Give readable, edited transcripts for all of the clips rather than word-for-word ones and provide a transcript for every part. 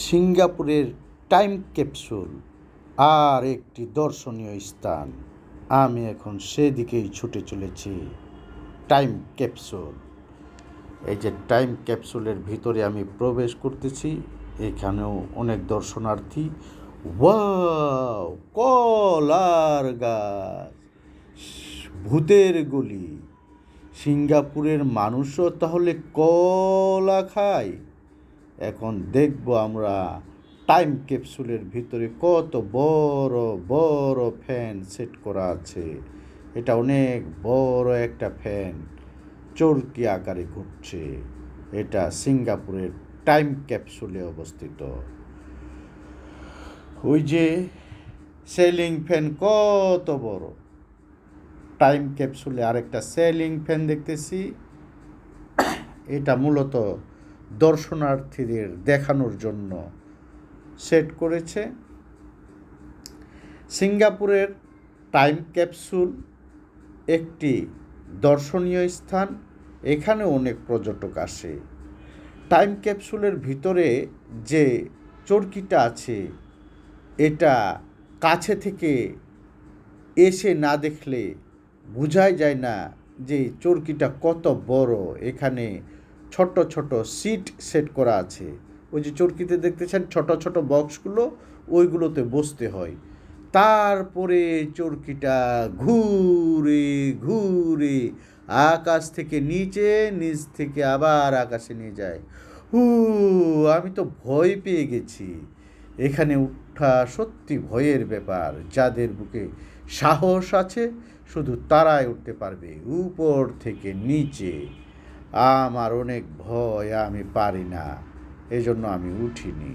সিঙ্গাপুরের time capsule আর একটি দর্শনীয় স্থান। আমি এখন সেদিকেই ছুটে চলেছি। টাইম ক্যাপসুল, এই যে টাইম ক্যাপসুলের ভিতরে আমি প্রবেশ করতেছি। এখানেও অনেক দর্শনার্থী। ওয়াও, কলার গাছ, ভূতের গলি। সিঙ্গাপুরের মানুষও তাহলে কলা খায়। এখন দেখব আমরা টাইম ক্যাপসুলের ভিতরে কত বড় বড় ফ্যান সেট করা আছে। এটা অনেক বড় একটা ফ্যান, চরকি আকারে ঘুরছে। এটা সিঙ্গাপুরের টাইম ক্যাপসুলে অবস্থিত। ওই যে সেলিং ফ্যান কত বড়। টাইম ক্যাপসুলে আরেকটা সেলিং ফ্যান দেখতেছি। এটা মূলত দর্শনার্থীদের দেখানোর জন্য সেট করেছে। সিঙ্গাপুরের টাইম ক্যাপসুল একটি দর্শনীয় স্থান। এখানে অনেক পর্যটক আসে। টাইম ক্যাপসুলের ভিতরে যে চরকিটা আছে, এটা কাছে থেকে এসে না দেখলে বোঝাই যায় না যে চরকিটা কত বড়। এখানে ছোট ছোট সিট সেট করা আছে। ওই যে চরকিতে দেখতেছেন ছোট ছোট বক্সগুলো, ওইগুলোতে বসতে হয়। তারপরে চরকিটা ঘুরে ঘুরে আকাশ থেকে নিচে, নিচ থেকে আবার আকাশে নিয়ে যায়। আমি তো ভয় পেয়ে গেছি। এখানে ওঠা সত্যি ভয়ের ব্যাপার। যাদের বুকে সাহস আছে শুধু তারাই উঠতে পারবে উপর থেকে নিচে। আমার অনেক ভয়, আমি পারি না, এজন্য আমি উঠিনি।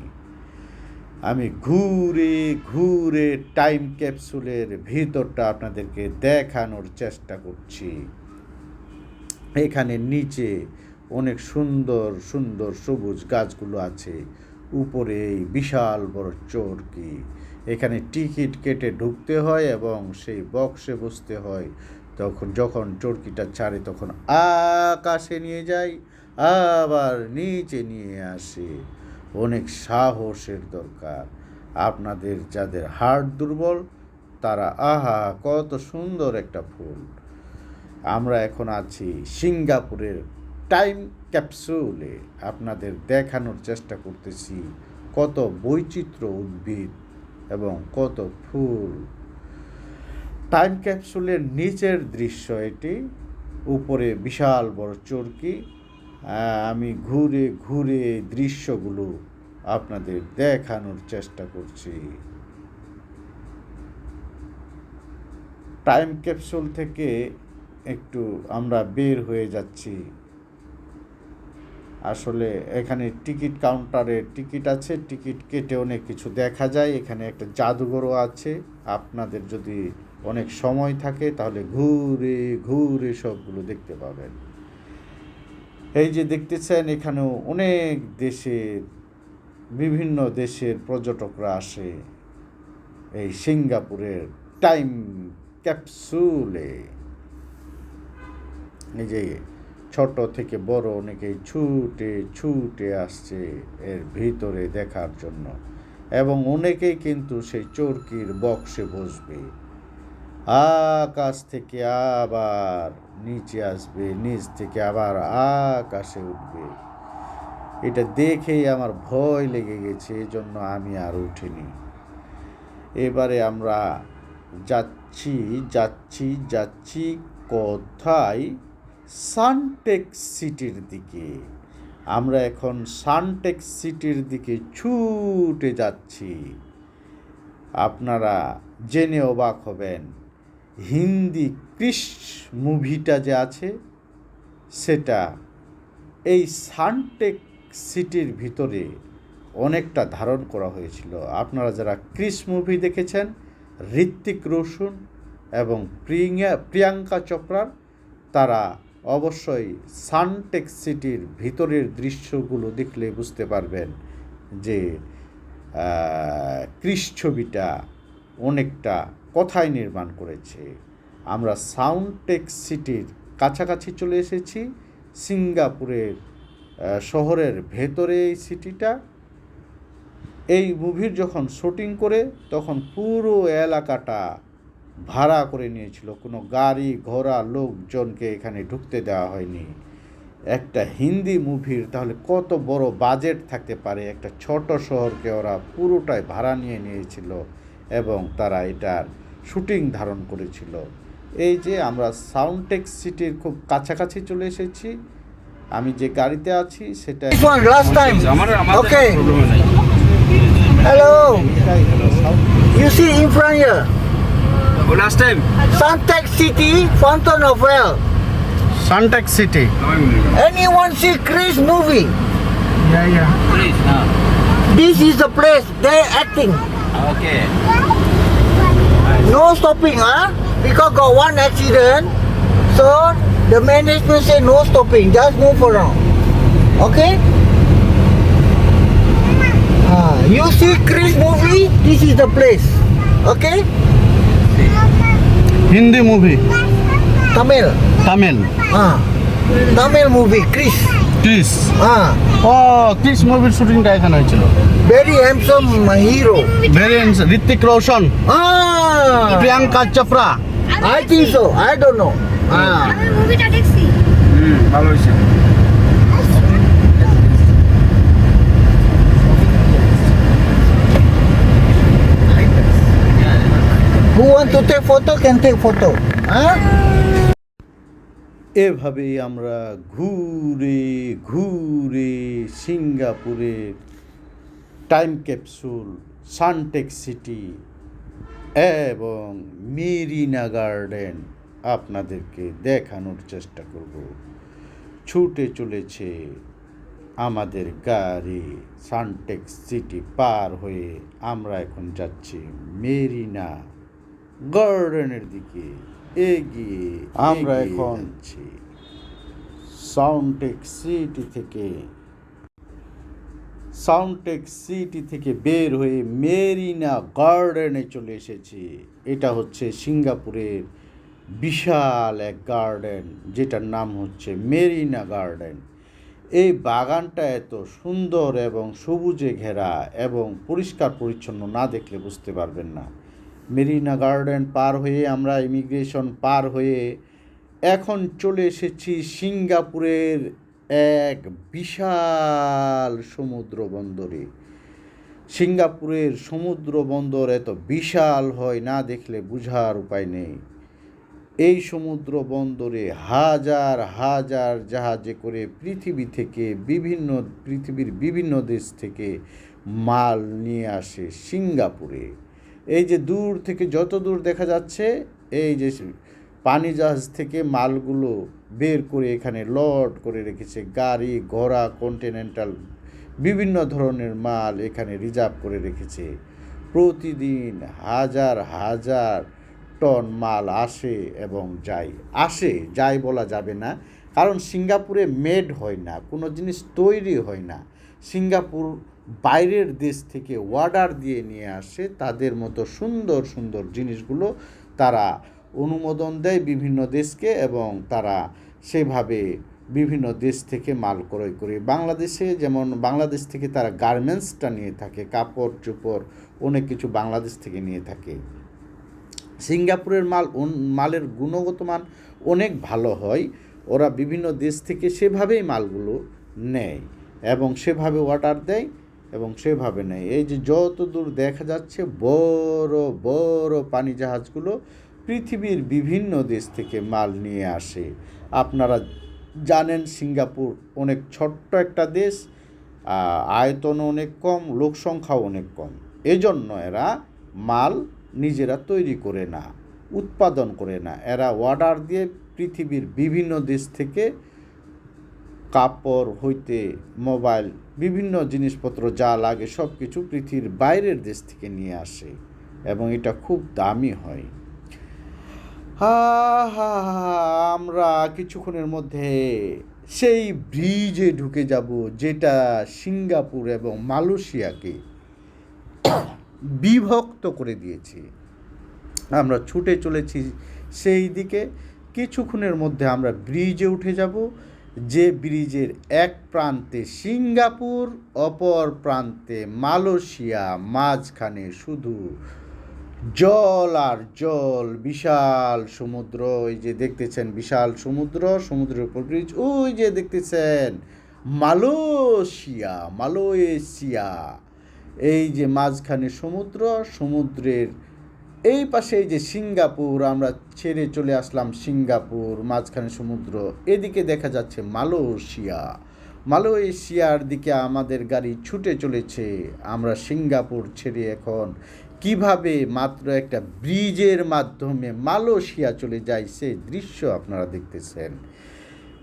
আমি ঘুরে ঘুরে টাইম ক্যাপসুলের ভিতরটা আপনাদেরকে দেখানোর চেষ্টা করছি। এখানে নিচে অনেক সুন্দর সুন্দর সবুজ গাছগুলো আছে। উপরে এই বিশাল বড় চরকি। এখানে টিকিট কেটে ঢুকতে হয় এবং সেই বক্সে বসতে হয়। যখন চরকিটা ছাড়ে তখন আকাশে নিয়ে যায়, আবার নিচে নিয়ে আসে। অনেক সাহসের দরকার। আপনাদের যাদের হার্ট দুর্বল তারা কত সুন্দর একটা ফুল। আমরা এখন আছি সিঙ্গাপুরের টাইম ক্যাপসুলে। আপনাদের দেখানোর চেষ্টা করতেছি কত বৈচিত্র্য উদ্ভিদ এবং কত ফুল। টাইম ক্যাপসুলের নিচের দৃশ্য এটি। উপরে বিশাল বড় চরকি। আমি ঘুরে ঘুরে দৃশ্যগুলো আপনাদের দেখানোর চেষ্টা করছি। টাইম ক্যাপসুল থেকে একটু আমরা বের হয়ে যাচ্ছি। আসলে এখানে টিকিট কাউন্টারে টিকিট আছে, টিকিট কেটে অনেক কিছু দেখা যায়। এখানে একটা জাদুঘরও আছে। আপনাদের যদি অনেক সময় থাকে তাহলে ঘুরে ঘুরে সবগুলো দেখতে পাবেন। এই যে দেখতেছেন এখানেও অনেক বিভিন্ন দেশের পর্যটকরা আসে এই সিঙ্গাপুরের টাইম ক্যাপসুলে। এই যে ছোট থেকে বড় অনেকেই ছুটে ছুটে আসছে এর ভিতরে দেখার জন্য, এবং অনেকেই কিন্তু সেই চরকির বক্সে বসবে। আকাশ থেকে আবার নিচে আসবে, নিচ থেকে আবার আকাশে উঠবে। এটা দেখেই আমার ভয় লেগে গেছে, এজন্য আমি আর উঠিনি। এবারে আমরা যাচ্ছি যাচ্ছি যাচ্ছি কোথায়? সানটেক সিটির দিকে। আমরা এখন সানটেক সিটির দিকে ছুটে যাচ্ছি। আপনারা জেনে অবাক হবেন, হিন্দি ক্রিশ মুভিটা যে আছে সেটা এই সানটেক সিটির ভিতরে অনেকটা ধারণ করা হয়েছিল। আপনারা যারা ক্রিশ মুভি দেখেছেন, ঋত্বিক রোশন এবং প্রিয়াঙ্কা চোপড়ার, তারা অবশ্যই সানটেক সিটির ভিতরের দৃশ্যগুলো দেখলে বুঝতে পারবেন যে ক্রিশ ছবিটা অনেকটা কথায় নির্মাণ করেছে। আমরা সানটেক সিটির কাছাকাছি চলে এসেছি। সিঙ্গাপুরের শহরের ভেতরে এই সিটিটা। এই মুভির যখন শুটিং করে তখন পুরো এলাকাটা ভাড়া করে নিয়েছিল, কোনো গাড়ি ঘোড়া লোকজনকে এখানে ঢুকতে দেওয়া হয়নি। একটা হিন্দি মুভির তাহলে কত বড় বাজেট থাকতে পারে, একটা ছোট শহরকে ওরা পুরোটাই ভাড়া নিয়ে নিয়েছিল এবং তারা এটার শুটিং ধারণ করেছিল। এই যে আমরা সাউন্ডটেক্স সিটির খুব কাছাকাছি চলে এসেছি, আমি যে গাড়িতে আছি সেটা This one last time. Okay. Hello. You see in front here. Last time. Suntec City, Fountain of Well. Suntex city. Anyone see Chris movie? Yeah. Please. This is the place they acting. Okay. No stopping, huh? Because got one accident. So the management say no stopping, just move around. Okay? You see Chris movie? This is the place. Okay? Hindi movie, Tamil. Tamil, Tamil movie, Chris. Krrish. ও ক্রিস মুভির শুটিংটা এখানে হয়েছিল। Very handsome hero. ভেরিয়েন্স Hrithik Roshan, Priyanka Chopra. I think so. I don't know. আমি মুভিটা দেখছি। ভালো হয়েছে। Who want to take photo can take photo. এভাবেই আমরা ঘুরে ঘুরে সিঙ্গাপুরের টাইম ক্যাপসুল, সানটেক্স সিটি এবং মেরিনা গার্ডেন আপনাদেরকে দেখানোর চেষ্টা করব। ছুটে চলেছে আমাদের গাড়ি সানটেক্স সিটি পার হয়ে আমরা এখন যাচ্ছি মেরিনা গার্ডেনের দিকে এগিয়ে। আমরা এখন সাউন্ডটেক্স সিটি থেকে বের হয়ে মেরিনা গার্ডেনে চলে এসেছি। এটা হচ্ছে সিঙ্গাপুরের বিশাল এক গার্ডেন, যেটার নাম হচ্ছে মেরিনা গার্ডেন। এই বাগানটা এত সুন্দর এবং সবুজে ঘেরা এবং পরিষ্কার পরিচ্ছন্ন না দেখলে বুঝতে পারবেন না। মেরিনা গার্ডেন পার হয়ে আমরা ইমিগ্রেশন পার হয়ে এখন চলে এসেছি সিঙ্গাপুরের এক বিশাল সমুদ্র বন্দরে। সিঙ্গাপুরের সমুদ্র বন্দর এত বিশাল হয় না দেখলে বোঝার উপায় নেই। এই সমুদ্র বন্দরে হাজার হাজার জাহাজে করে পৃথিবীর বিভিন্ন দেশ থেকে মাল নিয়ে আসে সিঙ্গাপুরে। এই যে দূর থেকে যত দূর দেখা যাচ্ছে, এই যে পানি জাহাজ থেকে মালগুলো বের করে এখানে লোড করে রেখেছে। গাড়ি ঘোড়া কন্টিনেন্টাল বিভিন্ন ধরনের মাল এখানে রিজার্ভ করে রেখেছে। প্রতিদিন হাজার হাজার টন মাল আসে এবং যায় বলা যাবে না, কারণ সিঙ্গাপুরে মেড হয় না, কোনো জিনিস তৈরি হয় না। সিঙ্গাপুর বাইরের দেশ থেকে অর্ডার দিয়ে নিয়ে আসে, তাদের মতো সুন্দর সুন্দর জিনিসগুলো তারা অনুমোদন দেয় বিভিন্ন দেশকে এবং তারা সেভাবে বিভিন্ন দেশ থেকে মাল ক্রয় করে। বাংলাদেশে যেমন বাংলাদেশ থেকে তারা গার্মেন্টসটা নিয়ে থাকে, কাপড় চোপড় অনেক কিছু বাংলাদেশ থেকে নিয়ে থাকে। সিঙ্গাপুরের মালের গুণগত মান অনেক ভালো হয়, ওরা বিভিন্ন দেশ থেকে সেভাবেই মালগুলো নেয় এবং সেভাবে অর্ডার দেয় এবং সেভাবে নেয়। এই যে যত দূর দেখা যাচ্ছে বড় বড় পানি জাহাজগুলো পৃথিবীর বিভিন্ন দেশ থেকে মাল নিয়ে আসে। আপনারা জানেন সিঙ্গাপুর অনেক ছোট্ট একটা দেশ, আয়তন অনেক কম, লোক সংখ্যাও অনেক কম। এজন্য এরা মাল নিজেরা তৈরি করে না, উৎপাদন করে না, এরা অর্ডার দিয়ে পৃথিবীর বিভিন্ন দেশ থেকে কাপড় হইতে মোবাইল বিভিন্ন জিনিসপত্র যা লাগে সব কিছু পৃথিবীর বাইরের দেশ থেকে নিয়ে আসে এবং এটা খুব দামি হয়। আমরা কিছুক্ষণের মধ্যে সেই ব্রিজে ঢুকে যাব যেটা সিঙ্গাপুর এবং মালয়েশিয়াকে বিভক্ত করে দিয়েছে। আমরা ছুটে চলেছি সেই দিকে। কিছুক্ষণের মধ্যে আমরা ব্রিজে উঠে যাব যে ব্রিজের এক প্রান্তে সিঙ্গাপুর, অপর প্রান্তে মালয়েশিয়া, মাঝখানে শুধু জল আর জল, বিশাল সমুদ্র। ওই যে দেখতেছেন বিশাল সমুদ্র, সমুদ্রের উপর ব্রিজ। ওই যে দেখতেছেন মালয়েশিয়া। এই যে মাঝখানে সমুদ্র, সমুদ্রের এই পাশে এই যে সিঙ্গাপুর, আমরা ছেড়ে চলে আসলাম সিঙ্গাপুর, মাঝখানে সমুদ্র। এদিকে দেখা যাচ্ছে মালয়েশিয়ার দিকে আমাদের গাড়ি ছুটে চলেছে। আমরা সিঙ্গাপুর ছেড়ে এখন কিভাবে মাত্র একটা ব্রিজের মাধ্যমে মালয়েশিয়া চলে যায় সেই দৃশ্য আপনারা দেখতেছেন।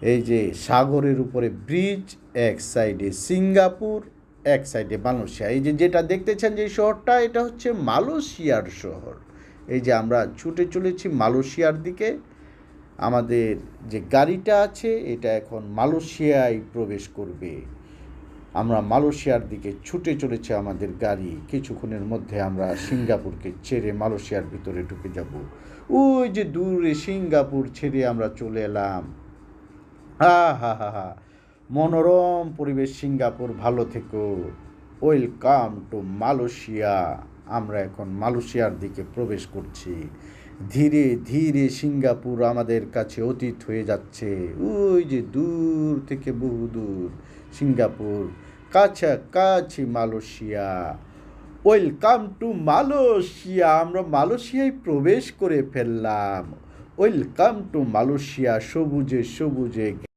এই যে সাগরের উপরে ব্রিজ, এক সাইডে সিঙ্গাপুর, এক সাইডে মালয়েশিয়া। এই যে যেটা দেখতেছেন যে শহরটা, এটা হচ্ছে মালয়েশিয়ার শহর। এই যে আমরা ছুটে চলেছি মালয়েশিয়ার দিকে। আমাদের যে গাড়িটা আছে এটা এখন মালয়েশিয়ায় প্রবেশ করবে। আমরা মালয়েশিয়ার দিকে ছুটে চলেছে আমাদের গাড়ি। কিছুক্ষণের মধ্যে আমরা সিঙ্গাপুরকে ছেড়ে মালয়েশিয়ার ভিতরে ঢুকে যাব। ওই যে দূরে সিঙ্গাপুর ছেড়ে আমরা চলে এলাম। হা হা হা হা, মনোরম পরিবেশ সিঙ্গাপুর, ভালো থেকো। Welcome to Malaysia. আমরা এখন মালয়েশিয়ার দিকে প্রবেশ করছি। ধীরে ধীরে সিঙ্গাপুর আমাদের কাছে অতীত হয়ে যাচ্ছে। ওই যে দূর থেকে বহু দূর সিঙ্গাপুর, কাছাকাছি মালয়েশিয়া। Welcome to Malaysia. আমরা মালয়েশিয়ায় প্রবেশ করে ফেললাম। Welcome to Malaysia. সবুজে সবুজে